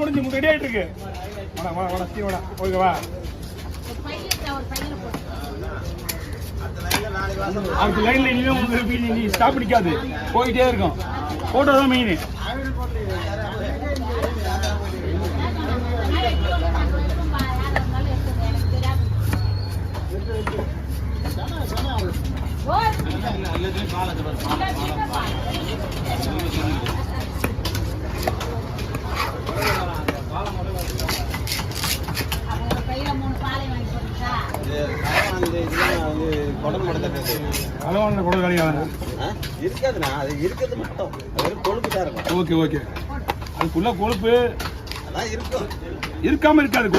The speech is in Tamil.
முடிஞ்சு ரெடி ஆயிட்டு இருக்கு. ஓகேவா? அடுத்த லைன்ல இனிமே ஸ்டாப் பிடிக்காது, போயிட்டே இருக்கும். போட்டோ தான் மெயின். இருக்காதுண்ணா, அது இருக்கிறது மட்டும் கொழுப்பு தான் இருக்கும். ஓகே ஓகே, அதுக்குள்ள கொழுப்பு அதான் இருக்கும், இருக்காம இருக்காது.